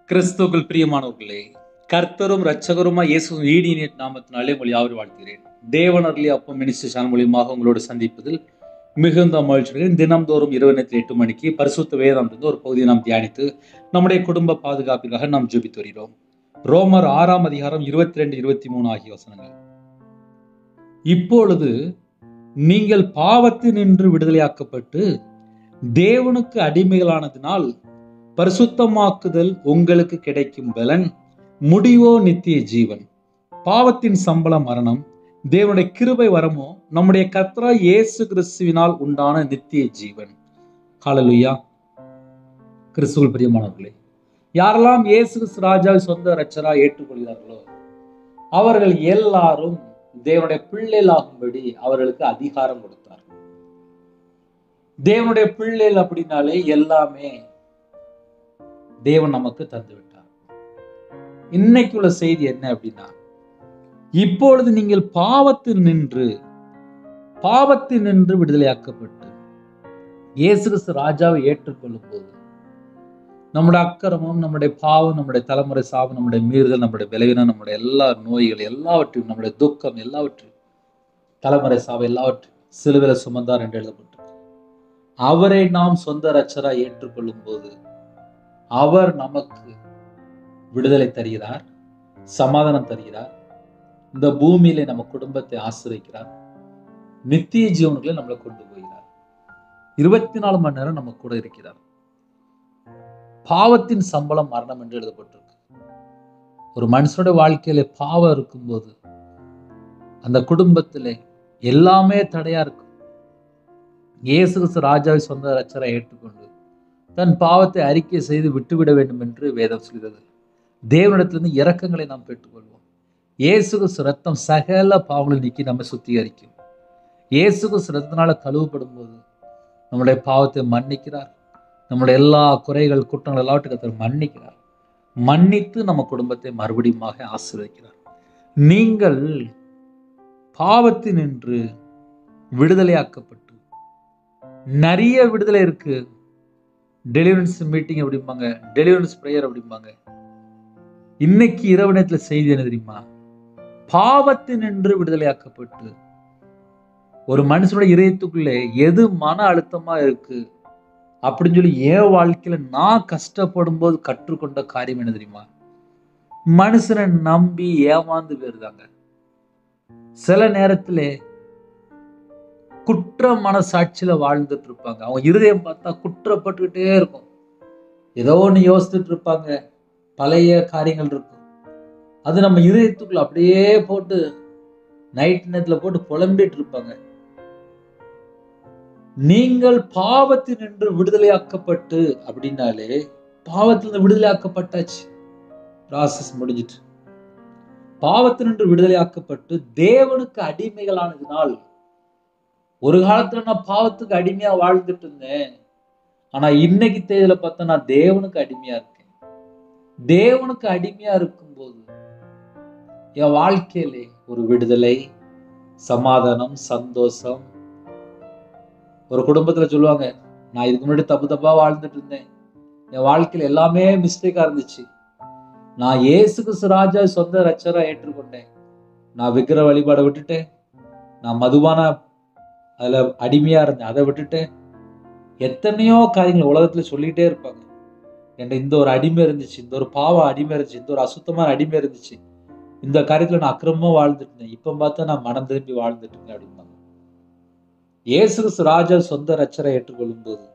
கிறிஸ்துவுக்குள் பிரியமானவர்களே, கர்த்தரும் இரட்சகருமாய் இயேசுவின் ஈடிய நாமத்தினாலே உங்களை யாவரும் வாழ்த்துகிறேன். தேவனருளி அப்பம் மினிஸ்ட்ரி சேனல் மூலியமாக உங்களோடு சந்திப்பதில் மிகுந்த மகிழ்ச்சி. தினம்தோறும் இரவு நேரத்தில் 8 மணிக்கு பரிசுத்த வேதாந்தத்திலிருந்து ஒரு பகுதியை நாம் தியானித்து நம்முடைய குடும்ப பாதுகாப்பிற்காக நாம் ஜெபித்து வருகிறோம். ரோமர் 6 அதிகாரம் 22, 23 ஆகிய வசனங்கள். இப்பொழுது நீங்கள் பாவத்தினின்று விடுதலையாக்கப்பட்டு தேவனுக்கு அடிமைகளானதினால் பரிசுத்தமாக்குதல் உங்களுக்கு கிடைக்கும் பலன், முடிவோ நித்திய ஜீவன். பாவத்தின் சம்பளம் மரணம், தேவனுடைய கிருபை வரமோ நம்முடைய கர்த்தராகிய இயேசு கிறிஸ்துவினால் உண்டான நித்திய ஜீவன். ஹல்லேலூயா. கிறிஸ்துவுக்குள் பிரியமானவர்களே, யாரெல்லாம் இயேசு கிறிஸ்து ராஜாவை சொந்த இரட்சகராய் ஏற்றுக்கொள்கிறார்களோ அவர்கள் எல்லாரும் தேவனுடைய பிள்ளைகளாகும்படி அவர்களுக்கு அதிகாரம் கொடுத்தார். தேவனுடைய பிள்ளைகள் அப்படின்னாலே எல்லாமே தேவன் நமக்கு தந்து விட்டார். இன்னைக்கு உள்ள செய்தி என்ன அப்படின்னா, இப்பொழுது நீங்கள் பாவத்தில் நின்று விடுதலையாக்கப்பட்டு இயேசு கிறிஸ்து ராஜாவை ஏற்றுக்கொள்ளும் போது நம்முடைய அக்கிரமம், நம்முடைய பாவம், நம்முடைய தலைமுறை சாபம், நம்முடைய மீறுதல், நம்முடைய பலவீனம், நம்முடைய எல்லா நோய்கள் எல்லாவற்றையும், நம்முடைய துக்கம் எல்லாவற்றையும், தலைமுறை சாபம் எல்லாவற்றையும் சிலுவையில சுமந்தார் என்று எழுதப்பட்டிருக்கு. அவரை நாம் சொந்த இரட்சகராய் ஏற்றுக்கொள்ளும் போது அவர் நமக்கு விடுதலை தருகிறார், சமாதானம் தருகிறார், இந்த பூமியில நம்ம குடும்பத்தை ஆசீர்வதிக்கிறார், நித்திய ஜீவனுக்குள்ளே நம்மளை கொண்டு போகிறார், 24 மணி நேரம் நம்ம கூட இருக்கிறார். பாவத்தின் சம்பளம் மரணம் என்று எழுதப்பட்டிருக்கு. ஒரு மனுஷனுடைய வாழ்க்கையில பாவம் இருக்கும்போது அந்த குடும்பத்திலே எல்லாமே தடையா இருக்கும். இயேசு கிறிஸ்து ராஜாவை சொந்த இரட்சகரை ஏற்றுக்கொண்டு தன் பாவத்தை அறிக்கை செய்து விட்டுவிட வேண்டும் என்று வேதம் சொல்கிறது. தேவனிடத்திலிருந்து இரக்கங்களை நாம் பெற்றுக்கொள்வோம். இயேசு கிறிஸ்து ரத்தம் சகல பாவங்களை நீக்கி நம்ம சுத்திகரிக்கும். இயேசு கிறிஸ்து ரத்தத்தினால கழுவப்படும் போது நம்முடைய பாவத்தை மன்னிக்கிறார். நம்முடைய எல்லா குறைகள் குற்றங்கள் எல்லாவற்றையும் மன்னிக்கிறார். மன்னித்து நம்ம குடும்பத்தை மறுபடியும் ஆசீர்வதிக்கிறார். நீங்கள் பாவத்தினின்று விடுதலையாக்கப்பட்டு, நிறைய விடுதலை இருக்கு. டெலிவரன்ஸ் மீட்டிங் அப்படிம்பாங்க, டெலிவரன்ஸ் பிரேயர் அப்படிம்பாங்க. இன்னைக்கு இரவு நேரத்துல செய்தி என்ன தெரியுமா? பாவத்தினின்று விடுதலையாக்கப்பட்டு ஒரு மனுஷனுடைய இதயத்துக்குள்ளே எது மன அழுத்தமா இருக்கு அப்படின்னு சொல்லி என் வாழ்க்கையில நான் கஷ்டப்படும் போது கற்றுக்கொண்ட காரியம் என்ன தெரியுமா? மனுஷனை நம்பி ஏமாந்து போயிருந்தாங்க. சில நேரத்துல குற்ற மனசாட்சியில வாழ்ந்துட்டு இருப்பாங்க. அவங்க இருதயம் பார்த்தா குற்றப்பட்டுக்கிட்டே இருக்கும். ஏதோ ஒன்று யோசிச்சுட்டு இருப்பாங்க, பழைய காரியங்கள் இருக்கும். அது நம்ம இருதயத்துக்குள்ள அப்படியே போட்டு நைட் நேரத்துல போட்டு புலம்பிட்டு இருப்பாங்க. நீங்கள் பாவத்தினின்று விடுதலையாக்கப்பட்டு அப்படின்னாலே பாவத்திலிருந்து விடுதலையாக்கப்பட்டாச்சு, ப்ராசஸ் முடிஞ்சிட்டு. பாவத்தினின்று விடுதலையாக்கப்பட்டு தேவனுக்கு அடிமைகளானதினால், ஒரு காலத்துல நான் பாவத்துக்கு அடிமையா வாழ்ந்துட்டு இருந்தேன், ஆனா இன்னைக்கு தேதியில பார்த்தா நான் தேவனுக்கு அடிமையா இருக்கேன். தேவனுக்கு அடிமையா இருக்கும்போது என் வாழ்க்கையில ஒரு விடுதலை, சமாதானம், சந்தோஷம். ஒரு குடும்பத்துல சொல்லுவாங்க, நான் இதுக்கு முன்னாடி தப்பா வாழ்ந்துட்டு இருந்தேன், என் வாழ்க்கையில எல்லாமே மிஸ்டேக்கா இருந்துச்சு, நான் இயேசு கிறிஸ்து ராஜா சொந்த இரட்சகரா ஏற்றுக்கொண்டேன், நான் விக்கிர வழிபாடை விட்டுட்டேன், நான் மதுபான அதுல அடிமையா இருந்தேன், அதை விட்டுட்டு எத்தனையோ காரியங்கள் உலகத்துல சொல்லிட்டே இருப்பாங்க. என்கிட்ட இந்த ஒரு அடிமை இருந்துச்சு, இந்த ஒரு பாவ அடிமை இருந்துச்சு, இந்த ஒரு அசுத்தமான அடிமை இருந்துச்சு, இந்த காரியத்துல நான் அக்கிரமமா வாழ்ந்துட்டு இருந்தேன், இப்ப பார்த்தா நான் மனம் திரும்பி வாழ்ந்துட்டு இருக்கேன் அப்படிம்பாங்க. இயேசு கிறிஸ்து ராஜா சொந்த இரட்சகரை ஏற்றுக்கொள்ளும் போது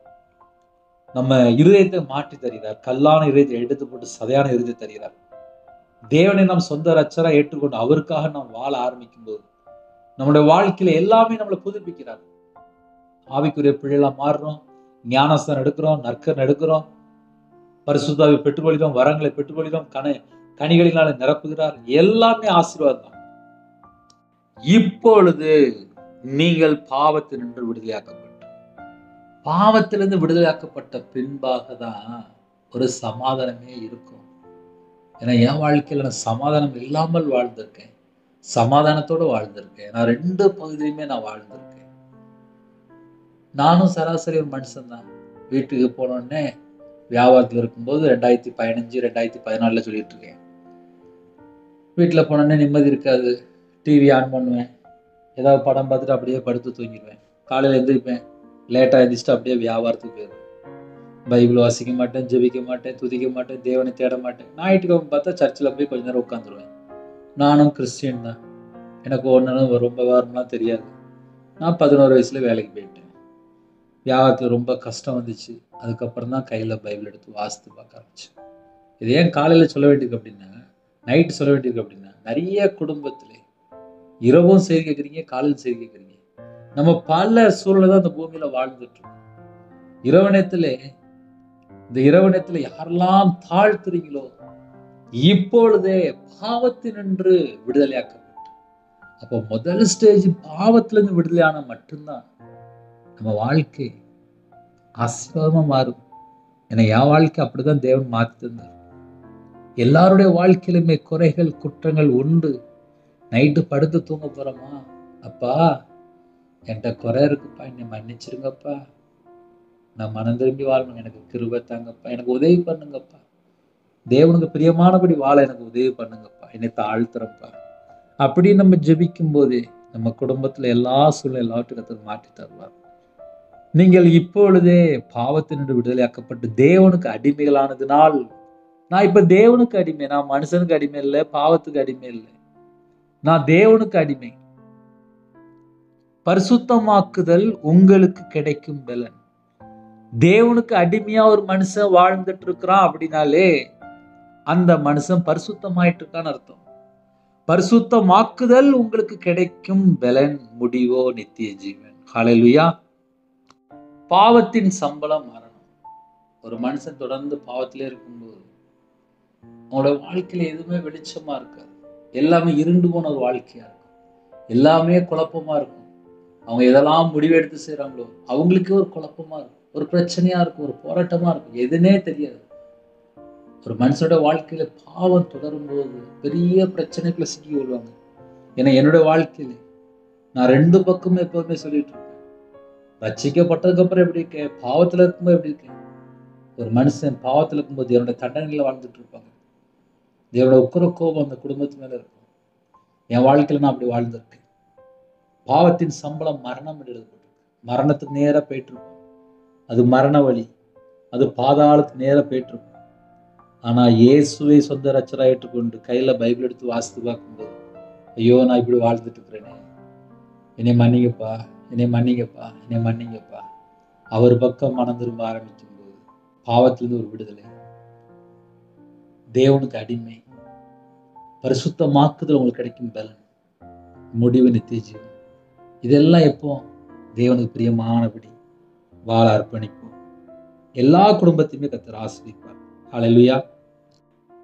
நம்ம இருதயத்தை மாற்றி தருகிறார். கல்லான இருதயத்தை எடுத்து போட்டு சதையான இருதயத்தை தருகிறார். தேவனை நாம் சொந்த இரட்சகரா ஏற்றுக்கொண்டு அவருக்காக நாம் வாழ ஆரம்பிக்கும் போது நம்முடைய வாழ்க்கையில எல்லாமே நம்மளை புதுப்பிக்கிறார். ஆவிக்குரிய பிள்ளைகளா மாறுறோம், ஞானஸ்தானம் எடுக்கிறோம், நற்கன் எடுக்கிறோம், பரிசுத்தாவை பெற்றுக்கொள்கிறோம், வரங்களை பெற்றுக்கொள்கிறோம், கனிகளினால நிரப்புகிறார். எல்லாமே ஆசீர்வாதம் தான். இப்பொழுது நீங்கள் பாவத்தினின்று விடுதலையாக்கப்பட்டு, பாவத்திலிருந்து விடுதலையாக்கப்பட்ட பின்பாக தான் ஒரு சமாதானமே இருக்கும். ஏன்னா என் வாழ்க்கையில நான் சமாதானம் இல்லாமல் வாழ்ந்திருக்கேன், சமாதானத்தோடு வாழ்ந்திருக்கேன். நான் 2 பகுதியிலுமே நான் வாழ்ந்திருக்கேன். நானும் சராசரி ஒரு மனுஷன் தான். வீட்டுக்கு போனோடனே வியாபாரத்தில் இருக்கும்போது 2015 2014 சொல்லிட்டு இருக்கேன். வீட்டில் போனோன்னே நிம்மதி இருக்காது. டிவி ஆன் பண்ணுவேன், ஏதாவது படம் பார்த்துட்டு அப்படியே படுத்து தூங்கிடுவேன். காலையில் எழுந்திரிப்பேன், லேட்டாக எழுந்திரிச்சிட்டு அப்படியே வியாபாரத்துக்கு போயிடுவேன். பைபிள் வாசிக்க மாட்டேன், ஜெபிக்க மாட்டேன், துதிக்க மாட்டேன், தேவனை தேட மாட்டேன். ஞாயிற்றுக்கிழமை பார்த்தா சர்ச்சில் போய் கொஞ்ச நேரம் உட்காந்துருவேன். நானும் கிறிஸ்டியன் தான், எனக்கு ஒன்றும் ரொம்ப வாரம்லாம் தெரியாது. நான் 11 வயசுல வேலைக்கு போயிட்டேன். வியாபாரத்தில் ரொம்ப கஷ்டம் வந்துச்சு. அதுக்கப்புறம் தான் கையில் பைபிள் எடுத்து வாசித்து பார்க்க ஆரம்பிச்சேன். இது ஏன் காலையில் சொல்ல வேண்டியிருக்கு அப்படின்னா, நைட்டு சொல்ல வேண்டியிருக்கு அப்படின்னா, நிறைய குடும்பத்தில் இரவும் செய்தி கேட்குறீங்க, காலையில் செய்தி கேட்குறீங்க. நம்ம பல சூழலை தான் அந்த பூமியில வாழ்ந்துட்டு இருக்கோம். இந்த இரவு நேரத்துல யாரெல்லாம் தாழ்த்துறீங்களோ இப்பொழுதே பாவத்தினின்று விடுதலையாக்கப்பட்டு, அப்போ முதல் ஸ்டேஜ் பாவத்துல இருந்து விடுதலையான மட்டும்தான் நம்ம வாழ்க்கை ஆசீர்வாதமா மாறும். ஏன்னா என் வாழ்க்கை அப்படிதான் தேவன் மாத்தி தந்தார். எல்லாருடைய வாழ்க்கையிலுமே குறைகள் குற்றங்கள் உண்டு. நைட்டு படுத்து தூங்க போறோமா, அப்பா என்கிட்ட குறை இருக்குப்பா, என்னை மன்னிச்சிருங்கப்பா, நான் மனம் திரும்பி வாழணும், எனக்கு கிருபை தாங்கப்பா, எனக்கு உதவி பண்ணுங்கப்பா, தேவனுக்கு பிரியமானபடி வாழ எனக்கு உதவி பண்ணுங்கப்பா, என்னை தாழ்த்துறப்பா அப்படின்னு நம்ம ஜெபிக்கும் போதே நம்ம குடும்பத்துல எல்லா சூழ்நிலை எல்லாவற்றையும் மாற்றி தருவார். நீங்கள் இப்பொழுதே பாவத்தினின்று விடுதலையாக்கப்பட்டு தேவனுக்கு அடிமைகளானதுனால், நான் இப்ப தேவனுக்கு அடிமை, நான் மனுஷனுக்கு அடிமை இல்லை, பாவத்துக்கு அடிமை இல்லை, நான் தேவனுக்கு அடிமை. பரிசுத்தமாக்குதல் உங்களுக்கு கிடைக்கும் பலன். தேவனுக்கு அடிமையா ஒரு மனுஷன் வாழ்ந்துட்டு இருக்கிறான் அப்படின்னாலே அந்த மனுஷன் பரிசுத்தமாயிட்டு இருக்கான்னு அர்த்தம். பரிசுத்தமாக்குதல் உங்களுக்கு கிடைக்கும் பலன், முடிவோ நித்திய ஜீவன். ஹல்லேலூயா. பாவத்தின் சம்பளம் மரணம். ஒரு மனுஷன் தொடர்ந்து பாவத்திலே இருக்கும்போது அவனோட வாழ்க்கையில எதுவுமே வெளிச்சமா இருக்காது. எல்லாமே இருண்டு போன ஒரு வாழ்க்கையா இருக்கும். எல்லாமே குழப்பமா இருக்கும். அவங்க எதெல்லாம் முடிவெடுத்து செய்யறாங்களோ அவங்களுக்கே ஒரு குழப்பமா இருக்கும், ஒரு பிரச்சனையா இருக்கும், ஒரு போராட்டமா இருக்கும், எதுனே தெரியாது. ஒரு மனுஷனோட வாழ்க்கையில பாவம் தொடரும் போது பெரிய பிரச்சனைக்குள்ள சிக்கி கொள்வாங்க. ஏன்னா என்னுடைய வாழ்க்கையில நான் 2 பக்கமும் எப்பவுமே சொல்லிட்டு இருக்கேன். ரட்சிக்கப்பட்டதுக்கு அப்புறம் எப்படி இருக்கேன், பாவத்துல இருக்கும்போது எப்படி இருக்கேன். ஒரு மனுஷன் பாவத்துல இருக்கும்போது என்னோட தண்டனையில வாழ்ந்துட்டு இருப்பாங்க. தேவனோட உக்கிர கோபம் அந்த குடும்பத்து மேல இருக்கும். என் வாழ்க்கையில நான் அப்படி வாழ்ந்திருக்கேன். பாவத்தின் சம்பளம் மரணம் என்று எழுதப்பட்டிருக்கு. மரணத்துக்கு நேரா போயிட்டு இருக்கும். அது மரண வழி, அது பாதாளத்துக்கு நேரா போயிட்டு இருக்கும். ஆனா இயேசுவை சொந்த ரட்சகரா ஏற்றுக்கொண்டு கையில பைபிள் எடுத்து வாசித்து பார்க்கும்போது, ஐயோ நான் இப்படி வாழ்ந்துட்டு இருக்கிறேனே, என்னை மன்னிங்கப்பா, என்னை மன்னிங்கப்பா, என்னை மன்னிங்கப்பா, அவர் பக்கம் மனம் திரும்ப ஆரம்பிக்கும் போது பாவத்திலிருந்து ஒரு விடுதலை, தேவனுக்கு அடிமை, பரிசுத்தமாக்குதல் உங்களுக்கு கிடைக்கும் பலன், முடிவு நித்திய ஜீவன். இதெல்லாம் எப்போ தேவனுக்கு பிரியமானபடி வாழ அர்ப்பணிப்போம். எல்லா குடும்பத்தையுமே கர்த்தர் ஆசீர்வதிப்பார். ஹல்லேலூயா.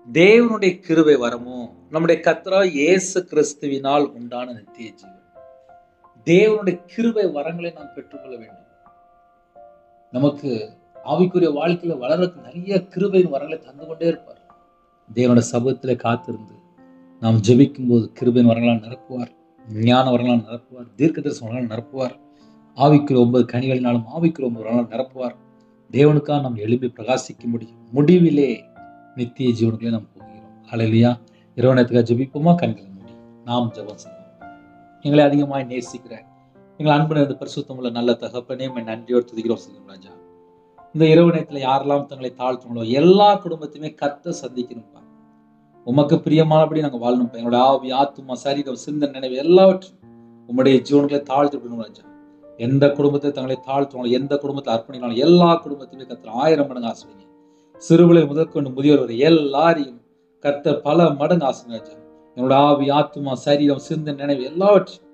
தேவனுடைய கிருபை வரமும் நம்முடைய கர்த்தராகிய இயேசு கிறிஸ்துவினால் உண்டான நித்திய ஜீவன். தேவனுடைய கிருபை வரங்களை நாம் பெற்றுக்கொள்ள வேண்டும். நமக்கு ஆவிக்குரிய வாழ்க்கையில வளர்றதுக்கு நிறைய கிருபையின் வரங்களை தந்து கொண்டே இருப்பார். தேவனுடைய சமூகத்திலே காத்திருந்து நாம் ஜெபிக்கும் போது கிருபையின் வரங்களால் நிரப்புவார், ஞான வரங்களால் நிரப்புவார், தீர்க்க தரிசன வரங்களால் நிரப்புவார், ஆவிக்குரிய 9 கனிகளினாலும் ஆவிக்குரிய 9 வரங்களால் நிரப்புவார். தேவனுக்காக நாம் எழுப்பி பிரகாசிக்க முடியும். முடிவிலே நித்திய ஜீவனுக்குள்ளே நாம் போகிறோம். ஹல்லேலூயா. இரவு நேரத்துக்காக ஜெபிப்போமா? கண்களை மூடி நாம் ஜெபம் செய்வோம். எங்களை அதிகமாய் நேசிக்கிற எங்கள் அன்பு நிறைந்த பரிசுத்தமுள்ள நல்ல தகப்பனே, நன்றியோடு துதிக்கிறோம் சொல்லுங்க ராஜா. இந்த இரவு நேரத்துல யாரெல்லாம் தங்களை தாழ்த்துங்களோ எல்லா குடும்பத்தையுமே கர்த்தர் சந்திக்கணும்ப்பா. உமக்கு பிரியமானபடி நாங்கள் வாழணும்ப்பா. எங்களோட ஆவி, ஆத்துமா, சரீரம், சிந்தனை, நினைவு எல்லாவற்றும் உம்முடைய ஜீவன்களை தாழ்த்து விடணும் ராஜா. எந்த குடும்பத்தை தங்களை தாழ்த்துவாங்களோ, எந்த குடும்பத்தை அர்ப்பணிக்கணும், எல்லா குடும்பத்தையுமே கர்த்தர் 1000 மடங்கு ஆசீர்வதிங்க. சிறுபிள்ளை முதற்கொண்டு முதியோர் வரை எல்லாரையும் கர்த்தர் பல மடங்கு ஆசீர்வதிங்க. என்னோட ஆவி, ஆத்துமா, சரீரம், சிந்தனை, நினைவு எல்லாவற்றும்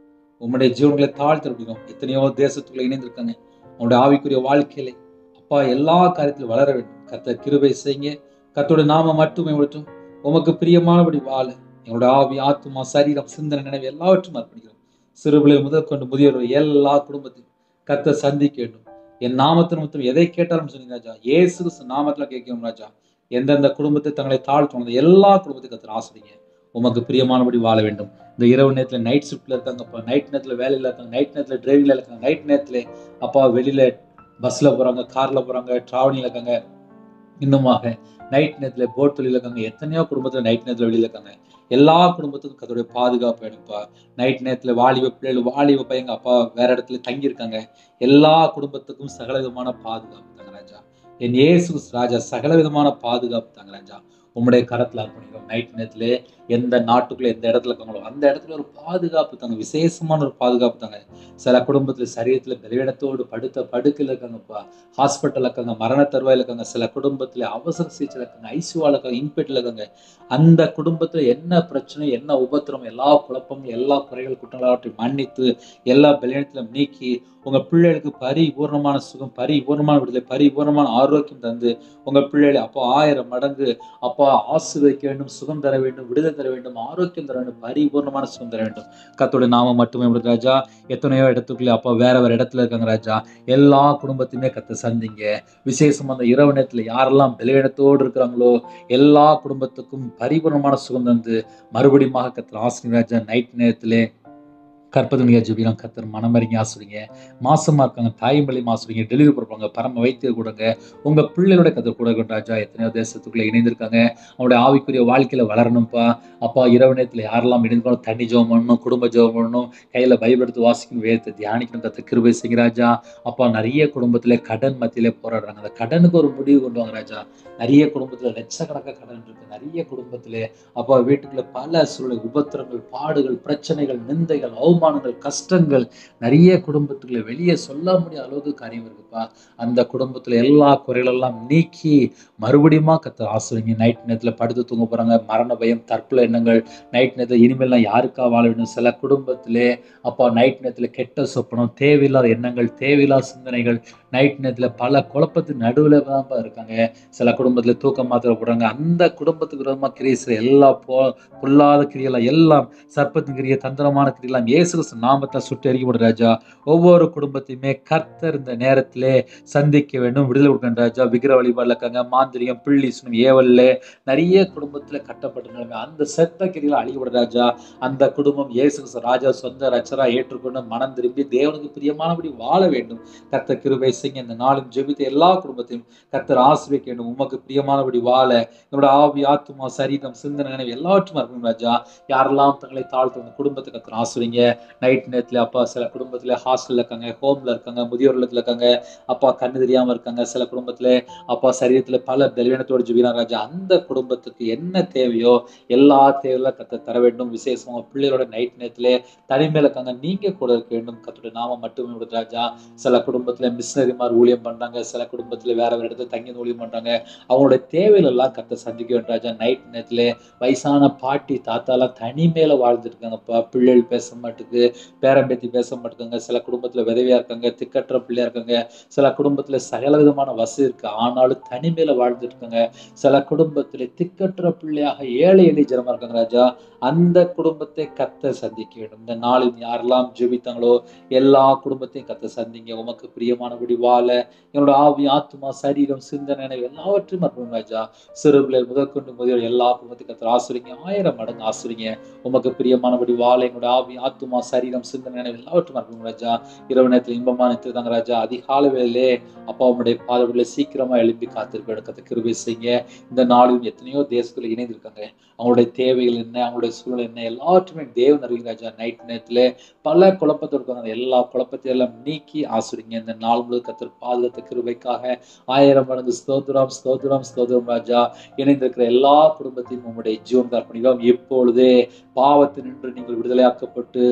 உம்முடைய ஜீவன்களை தாழ்த்து விடணும். எத்தனையோ தேசத்துக்குள்ள இணைந்திருக்காங்க. அவனுடைய ஆவிக்குரிய வாழ்க்கையில அப்பா எல்லா காரியத்திலும் வளர வேண்டும். கர்த்தர் கிருபை செய்யுங்க. கர்த்தருடைய நாம மட்டுமே விட்டும் உமக்கு பிரியமானபடி வாழ எங்களோட ஆவி, ஆத்துமா, சரீரம், சிந்தனை, நினைவு எல்லாவற்றும் அர்ப்பணிக்கிறோம். சிறுபிள்ளை முதற்கொண்டு முதியோர் எல்லா குடும்பத்தையும் கர்த்தர் சந்திக்க வேண்டும். என் நாமத்தின் நிமித்தம் எதை கேட்டாலும் சொன்னீங்க ராஜா. இயேசு கிறிஸ்து நாமத்துல கேட்கிறோம் ராஜா. எந்தெந்த குடும்பத்தை தங்களை தாழ்த்துவாங்க எல்லா குடும்பத்தையும் கர்த்தர் ஆசீர்வதிங்க. உமக்கு பிரியமானபடி வாழ வேண்டும். இந்த இரவு நேரத்துல நைட் ஷிஃப்ட்ல இருக்காங்கப்பா, நைட் நேரத்துல வேலையில இருக்காங்க, நைட் நேரத்துல டிரைவிங்ல இருக்காங்க, நைட் நேரத்துல அப்பா வெளியில பஸ்ல போறாங்க, கார்ல போறாங்க, டிராவலிங்ல இருக்காங்க. இன்னுமாக நைட் நேரத்துல போட் வெளியில இருக்காங்க, எத்தனையோ குடும்பத்துல நைட் நேரத்துல வெளியில இருக்காங்க. எல்லா குடும்பத்துக்கும் கர்த்தருடைய பாதுகாப்பு வேணும்ப்பா. நைட் நேரத்துல வாலிப பிள்ளைகள், வாலிப பையங்க அப்பா வேற இடத்துல தங்கி இருக்காங்க. எல்லா குடும்பத்துக்கும் சகல விதமான பாதுகாப்பு தாங்க ராஜா. என் இயேசு ராஜா சகல விதமான பாதுகாப்பு தாங்க ராஜா. உம்முடைய கரத்துல அர்ப்பணிக்கிறோம். நைட் நேரத்துல எந்த நாட்டுக்குள்ள எந்த இடத்துல இருக்காங்களோ அந்த இடத்துல ஒரு பாதுகாப்பு தாங்க, விசேஷமான ஒரு பாதுகாப்பு தாங்க. சில குடும்பத்துல சரீரத்துல பலவீனத்தோடு படுத்த படுக்கையில இருக்காங்கப்பா, ஹாஸ்பிட்டல் இருக்காங்க, மரண தருவாயில இருக்காங்க. சில குடும்பத்துல அவசர சிகிச்சையில இருக்காங்க, ஐசியூல இருக்காங்க, இன்பெட்ல இருக்காங்க. அந்த குடும்பத்துல என்ன பிரச்சனை, என்ன உபத்திரம், எல்லா குழப்பங்களும், எல்லா குறைகள் குற்றங்களாவற்றையும் மன்னித்து, எல்லா பலவீனத்திலும் நீக்கி, உங்க பிள்ளைகளுக்கு பரிபூர்ணமான சுகம், பரிபூர்ணமான விடுதலை, பரிபூர்ணமான ஆரோக்கியம் தந்து, உங்க பிள்ளைகளை அப்போ 1000 மடங்கு அப்பா ஆசீர்வதிக்க வேண்டும், சுகம் தர வேண்டும், விடுதலை தர வேண்டும், ஆரோக்கியம் தர வேண்டும், பரிபூர்ணமான சுகம் தர வேண்டும். கர்த்தருடைய நாமம் மட்டுமே உண்டு ராஜா. எத்தனையோ இடத்துக்குள்ள அப்பா வேற வேற இடத்துல இருக்காங்க ராஜா. எல்லா குடும்பத்தையுமே கர்த்தர் சந்திங்க. விசேஷமா அந்த இரவு நேரத்துல யாரெல்லாம் பலவீனத்தோடு இருக்கிறாங்களோ எல்லா குடும்பத்துக்கும் பரிபூர்ணமான சுகம் தந்து மறுபடியும் கர்த்தர் ஆசீர்வதிங்க ராஜா. நைட் நேரத்திலே கற்பதனியா ஜெபிக்கிறோம். கர்த்தர் மனமறிஞ்சு ஆசீர்வதிங்க. மாசமா இருக்காங்க, தாய்மொழி ஆசீர்வதிங்க. டெலிவரி கொடுப்பாங்க, பரம வைத்தியர் கொடுங்க. உங்க பிள்ளைகளோட கர்த்தர் கூட இருக்கட்டும் ராஜா. எத்தனையோ தேசத்துக்குள்ள இணைந்திருக்காங்க, அவங்களுடைய ஆவிக்குரிய வாழ்க்கையில வளரணும்ப்பா. அப்பா இரவு நேரத்துல யாரெல்லாம் இணைந்துக்கணும், தண்ணி ஜெபம் பண்ணணும், குடும்ப ஜெபம் பண்ணணும், கையில பைபிள் எடுத்து வாசிக்கணும், வேதத்தை தியானிக்கணும். கர்த்தர் கிருபை செய்யுங்க ராஜா. அப்பா நிறைய குடும்பத்திலே கடன் மத்தியிலே போராடுறாங்க, அந்த கடனுக்கு ஒரு முடிவு கொண்டு வாங்க ராஜா. நிறைய குடும்பத்துல லட்சக்கணக்கான கடன் இருக்கு. நிறைய குடும்பத்திலே அப்பா வீட்டுக்குள்ள பல சூழ்நிலை, உபத்திரங்கள், பாடுகள், பிரச்சனைகள், நிந்தைகள், அவமானங்கள், கஷ்டங்கள் நிறைய குடும்பத்துக்குள்ள வெளியே சொல்ல முடியாத அளவுக்கு காரியம் இருக்குப்பா. அந்த குடும்பத்துல எல்லா குறைகளெல்லாம் நீக்கி மறுபடியும் கர்த்தர் ஆசீர்வதிங்க. நைட் நேரத்துல படுத்து தூங்க போறாங்க, மரண பயம், தற்கொலை எண்ணங்கள், நைட் நேரத்துல இனிமேல் நான் யாருக்கா வாழ வேண்டும். சில குடும்பத்திலே அப்பா நைட் நேரத்துல கெட்ட சொப்பனம், தேவையில்லாத எண்ணங்கள், தேவையில்லாத சிந்தனைகள், நைட் நேரத்துல பல குழப்பத்தின் நடுவுல தான் இருக்காங்க. சில குடும்பத்துல தூக்கம் மாத்திரை போடுறாங்க. அந்த குடும்பத்துக்கு விரோதமா கிரியை செய்ற எல்லா பொல்லாத கிரியெல்லாம் எல்லாம் சர்ப்பத்தின் கிரிய, தந்திரமான கிரியெல்லாம் இயேசு கிறிஸ்து நாமத்தை சுட்டு எரிக்கப்படும் ராஜா. ஒவ்வொரு குடும்பத்தையுமே கர்த்தர் இந்த நேரத்திலே சந்திக்க வேண்டும், விடுதலை கொடுக்கணும் ராஜா. விக்கிர வழிபாடுல இருக்காங்க, மாந்திரிகம், பிள்ளி சுனம், ஏவல்ல நிறைய குடும்பத்துல கட்டப்பட்ட நிலைமை, அந்த செத்த கிரியில அழிக்கப்படும் ராஜா. அந்த குடும்பம் இயேசு கிறிஸ்து ராஜா சொந்த ரட்சரா ஏற்றுக்கொண்டு மனம் திரும்பி தேவனுக்கு பிரியமானபடி வாழ வேண்டும். கர்த்தர் கிருபை செய்யுங்க. இந்த நாளும் ஜெபித்த எல்லா குடும்பத்தையும் கர்த்தர் ஆசீர்வதிக்க வேண்டும். உமக்கு பிரியமானபடி வாழ என்னோட ஆவி, ஆத்துமா, சரீரம், சிந்தனை, நினைவு எல்லாவற்றும் இருக்கும் ராஜா. யாரெல்லாம் தங்களை தாழ்த்த குடும்பத்தை கர்த்தர் ஆசீர்வதிங்க. நைட் நேரத்துல அப்பா சில குடும்பத்துல ஹாஸ்டல்ல இருக்காங்க, ஹோம்ல இருக்காங்க, முதியோர் இல்லத்துல இருக்காங்க, அப்பா கண்ணு தெரியாம இருக்காங்க. சில குடும்பத்துல அப்பா சரீரத்துல பல பலவீனத்தோடு ஜெபிக்கிறாங்க ராஜா. அந்த குடும்பத்துக்கு என்ன தேவையோ எல்லா தேவையெல்லாம் கர்த்தர் தர வேண்டும். விசேஷமா பிள்ளைகளோட நைட் நேரத்துல தனிமையில இருக்காங்க, நீங்க கூட இருக்க வேண்டும். கர்த்தருடைய நாமம் மட்டுமே உண்டு ராஜா. சில குடும்பத்துல மிஷனரிமார் ஊழியம் பண்றாங்க, சில குடும்பத்துல வேற வேற இடத்துல தங்கி ஊழியம் பண்றாங்க. அவங்களுடைய தேவைகள் எல்லாம் கர்த்தர் சந்திக்க வேண்டும் ராஜா. நைட் நேரத்துல வயசான பாட்டி தாத்தாலாம் தனிமையில வாழ்ந்துட்டு இருக்காங்கப்பா. பிள்ளைகள் பேச மாட்டுக்கு, பேரம்பேத்தி பேச மாட்டுக்காங்க. சில குடும்பத்துல விதவையா இருக்காங்க, திக்கற்ற பிள்ளையா இருக்காங்க. சில குடும்பத்துல சகல விதமான வசதி இருக்கு, ஆனாலும் தனிமையில வாழ்ந்துட்டு இருக்காங்க. சில குடும்பத்துல திக்கற்ற பிள்ளையாக ஏழை எளிய ஜனமா இருக்காங்க ராஜா. அந்த குடும்பத்தை கர்த்தர் சந்திக்க வேண்டும். இந்த நாளில் யாரெல்லாம் ஜெபித்தாங்களோ எல்லா குடும்பத்தையும் கர்த்தர் சந்திங்க. உமக்கு பிரியமானபடி வாழ என்னோட ஆவி, ஆத்துமா, சரீரம், சிந்தனை, நினைவு எல்லாவற்றையும் அர்ப்பணம் ராஜா. சிறு பிள்ளைகள் முதற்கொண்டு முதியோர் எல்லா குடும்பத்தையும் கர்த்தர் ஆசீர்வதிங்க. 1000 மடங்கு ஆசீர்வதிங்க. உமக்கு பிரியமானபடி வாழ என்னோட ஆவி, ஆத்துமா, சரீரம், சிந்தனை, நினைவு எல்லாவற்றையும் அர்ப்பணம் ராஜா. இரவு நேரத்தில் இன்பமான நித்திரதாங்க ராஜா. அதிகாலை வேளையிலே அப்பா உம்முடைய பாதங்களில் சீக்கிரமா எழும்பி காத்திருக்க கர்த்தர் கிருபை செய்யுங்க. இந்த நாளிலும் எத்தனையோ தேசத்துல இணைந்திருக்காங்க, அவங்களுடைய தேவைகள் என்ன, அவங்களுடைய சூழ்நிலை என்ன எல்லாவற்றுமே தேவன் அறிவிங்க ராஜா. நைட் நேரத்துல பல குழப்பத்தோடு இருக்காங்க, எல்லா குழப்பத்தையும் எல்லாம் நீக்கி ஆசீர்வதிங்க. இந்த நாள் முழுவதும் கர்த்தர் பாதுகாத்த கிருபைக்காக 1000 மடங்கு ஸ்தோத்திரம், ஸ்தோத்திரம், ஸ்தோத்திரம் ராஜா. இணைந்திருக்கிற எல்லா குடும்பத்தையும் உம்முடைய ஜீவன் அர்ப்பணிக்கிறோம். எப்பொழுதே பாவத்தினின்று நீங்கள் விடுதலையாக்கப்பட்டு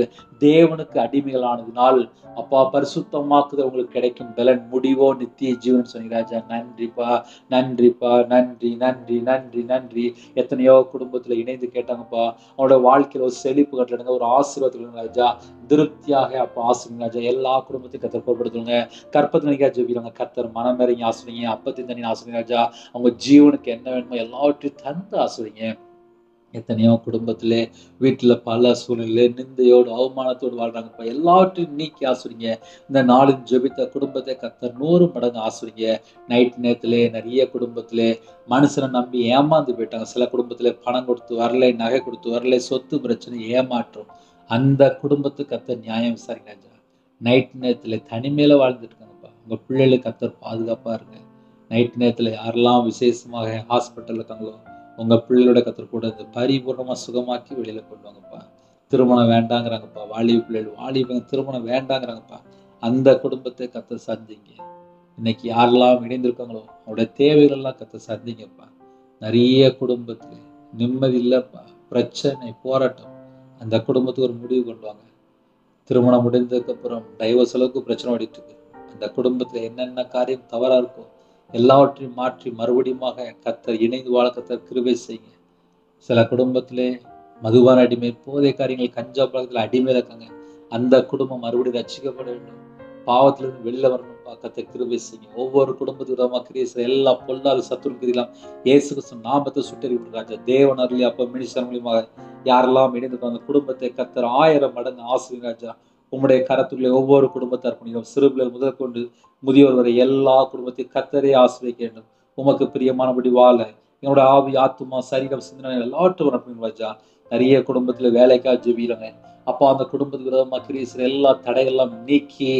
தேவனுக்கு அடிமைகளானதினால் அப்பா பரிசுத்தமாக்குதல் உங்களுக்கு கிடைக்கும் பலன் முடிவோ நித்திய ஜீவன் சொன்னீங்க ராஜா. நன்றிப்பா, நன்றிப்பா, நன்றி, நன்றி, நன்றி, நன்றி. எத்தனையோ குடும்பத்துல இணைந்து கேட்டாங்கப்பா, அவனோட வாழ்க்கையில ஒரு செழிப்பு கட்டணுங்க, ஒரு ஆசீர்வாதம் ராஜா. திருப்தியாக அப்பா ஆசீர்வதிங்க ராஜா. எல்லா குடும்பத்தையும் கர்த்தர் பொறுப்படுத்துங்க. கற்பத்தினிக்கா ஜெபிக்கிறாங்க, கர்த்தர் மனமிறங்கி ஆசீர்வதிங்க. அப்பத்தின் தண்ணி ஆசீர்வதிங்க ராஜா. அவங்க ஜீவனுக்கு என்ன வேணுமோ எல்லாவற்றையும் தந்து ஆசீர்வதிங்க. எத்தனையோ குடும்பத்திலே வீட்டுல பல சூழ்நிலை நிந்தையோடு அவமானத்தோடு வாழ்றாங்கப்பா, எல்லாவற்றையும் நீக்கி ஆசீர்வதிங்க. இந்த நாளின் ஜெபித்த குடும்பத்தை கர்த்தர் 100 மடங்கு ஆசீர்வதிங்க. நைட் நேரத்திலே நிறைய குடும்பத்திலே மனுஷனை நம்பி ஏமாந்து போயிட்டாங்க. சில குடும்பத்திலே பணம் கொடுத்து வரலை, நகை கொடுத்து வரலை, சொத்து பிரச்சனை, ஏமாற்றம். அந்த குடும்பத்துக்கு கர்த்தர் நியாயம் விசாரிங்க ராஜா. நைட் நேரத்திலே தனிமையில வாழ்ந்துட்டு இருக்காங்கப்பா, உங்க பிள்ளைகளுக்கு கர்த்தர் பாதுகாப்பா இருங்க. நைட் நேரத்தில் யாரெல்லாம் விசேஷமாக ஹாஸ்பிட்டல் இருக்காங்களோ உங்க பிள்ளையோட கத்தர் கூட இந்த பரிபூர்ணமா சுகமாக்கி வெளியில கொண்டு வாங்கப்பா. திருமணம் வேண்டாங்கிறாங்கப்பா, வாலிபங்க திருமணம் வேண்டாங்கிறாங்கப்பா. அந்த குடும்பத்தை கத்தர் சந்திங்க. இன்னைக்கு யாரெல்லாம் இணைந்திருக்காங்களோ அவருடைய தேவைகள் எல்லாம் கத்தர் சந்திங்கப்பா. நிறைய குடும்பத்துல நிம்மதி இல்லப்பா, பிரச்சனை, போராட்டம். அந்த குடும்பத்துக்கு ஒரு முடிவு கொண்டு வாங்க. திருமணம் முடிந்ததுக்கு அப்புறம் டைவர்ஸ் அளவுக்கு பிரச்சனை ஓடிட்டு இருக்கு. அந்த குடும்பத்துல என்னென்ன காரியம் தவறா இருக்கோ எல்லாவற்றையும் மாற்றி மறுபடியும் கத்தர் இணைந்து வாழ கத்தர் கிருபை செய்யுங்க. சில குடும்பத்திலே மதுபான அடிமை, போதை காரியங்கள், கஞ்சா பழக்கத்துல அடிமையில இருக்காங்க. அந்த குடும்பம் மறுபடியும் ரட்சிக்கப்பட வேண்டும். பாவத்திலிருந்து வெளியில வரணும்ப்பா. கத்தர் கிருபை செய்யுங்க. ஒவ்வொரு குடும்பத்துக்கு விதமா கிரியை செய்ய எல்லா பொல்லாத சத்துருக்கிறீங்களாம் இயேசு கிறிஸ்து நாமத்தை சுட்டறி விட்டு ராஜா. தேவன் அருளி அப்ப மினிஸ்டர் மூலியமாக யாரெல்லாம் இணைந்து அந்த குடும்பத்தை கத்தர் 1000 மடங்கு ஆசீர்வதிங்க ராஜா. உம்முடைய கரத்துக்குள்ளே ஒவ்வொரு குடும்பத்தை அர்ப்பணிக்கிறோம். சிறுபிள்ளர் முதல் கொண்டு முதியோர் வரை எல்லா குடும்பத்தையும் கத்தரே ஆசீர்வதிக்க வேண்டும். உமக்கு பிரியமானபடி வாழ என்னோட ஆவி, ஆத்துமா, சரீரம், சிந்தனை எல்லாவற்றும் அர்ப்பணிக்கிறோம் ராஜா. நிறைய குடும்பத்துல வேலைக்காக ஜெபிக்கிறாங்க அப்பா. அந்த குடும்பத்துக்கு விரோதமா கிரியை செய்ற எல்லா தடைகள்லாம் நீக்கி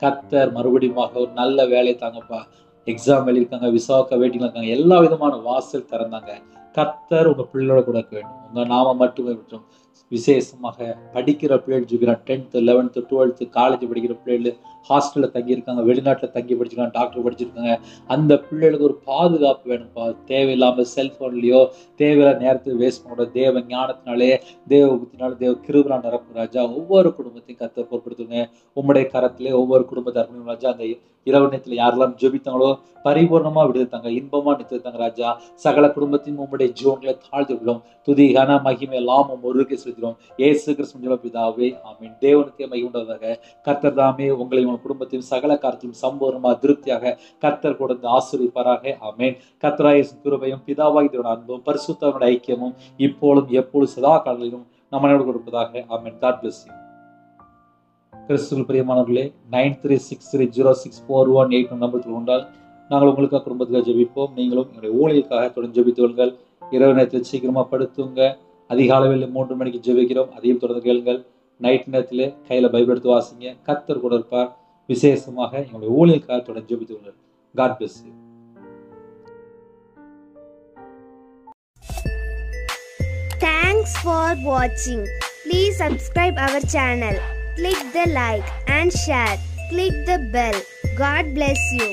கத்தர் மறுபடியும் ஒரு நல்ல வேலையை தாங்கப்பா. எக்ஸாம் எழுதிருக்காங்க, விசாவுக்கு வெயிட்டிங்ல இருக்காங்க, எல்லா விதமான வாசல் திறந்தாங்க. கத்தர் உங்க பிள்ளையோட கூட இருக்க வேண்டும். உங்க நாம மட்டுமே விட்டோம். விசேஷமாக படிக்கிற பிள்ளைகள் ஜெபிக்கிறாங்க. 10th 11th 12th காலேஜ் படிக்கிற பிள்ளைகள் ஹாஸ்டல்ல தங்கி இருக்காங்க, வெளிநாட்டுல தங்கி படிச்சிருக்காங்க, டாக்டர் படிச்சிருக்காங்க. அந்த பிள்ளைகளுக்கு ஒரு பாதுகாப்பு வேணும்ப்பா. தேவையில்லாம செல்போன்லயோ தேவையில்லாத நேரத்தை வேஸ்ட் பண்ண தேவ ஞானத்தினாலே, தேவ புத்தினாலே, தேவ கிருபையா நிரப்பு ராஜா. ஒவ்வொரு குடும்பத்தையும் கத்தர் பொறுப்படுத்துங்க. உம்முடைய கரத்திலே ஒவ்வொரு குடும்பத்தை அர்ப்பணிக்கும் ராஜா. அந்த இரவு நேரத்துல யாரெல்லாம் ஜெபித்தாங்களோ பரிபூர்ணமா விடுத்தாங்க, இன்பமா நிறுத்தாங்க ராஜா. சகல குடும்பத்தையும் உம்முடைய ஜீவன்களை தாழ்த்தி விடுவோம். துதி, கன, மகிமை எல்லாம் ஒருவருக்கே செலுத்துகிறோம். இயேசு கிறிஸ்து பிதாவே, ஆமென். தேவனுக்கே மகிமை உண்டாவதாக. கர்த்தர் தாமே உங்களையும் உங்கள் குடும்பத்தையும் சகல காரியத்திலும் சம்பூர்ணமாக திருப்தியாக கர்த்தர் கொடுத்து ஆசீர்வதிப்பாராக. ஆமென். கர்த்தராகிய இயேசு கிருபையும் பிதாவாகிய தேவனுடைய அன்பும் பரிசுத்தவனுடைய ஐக்கியமும் இப்பொழுதும் எப்பொழுதும் சதா காலங்களிலும் நம்ம அனைவரோடு கொடுப்பதாக. ஆமென். God bless you. கிறிஸ்துவுக்குள் பிரியமானவர்களே, 9363064181 நம்பருக்கு உண்டால் நாங்கள் உங்களுக்காக குடும்பத்துக்காக ஜெபிப்போம். நீங்களும் எங்களுடைய ஊழியருக்காக தொடர்ந்து ஜெபித்து கொள்ளுங்கள். இரவு நேரத்தில் சீக்கிரமா படுத்துங்க. அதிகாலையில் 3 மணிக்கு ஜெபிக்கிறோம், அதையும் தொடர்ந்து கேளுங்கள். நைட் நேரத்தில் கையில பைபிள் எடுத்து வாசிங்க. கர்த்தர் கூட இருப்பார். விசேஷமாக எங்களுடைய ஊழியருக்காக தொடர்ந்து ஜெபித்து கொள்ளுங்கள். God bless you. Thanks for watching. Please subscribe our channel. Click the like and share. Click the bell. God bless you.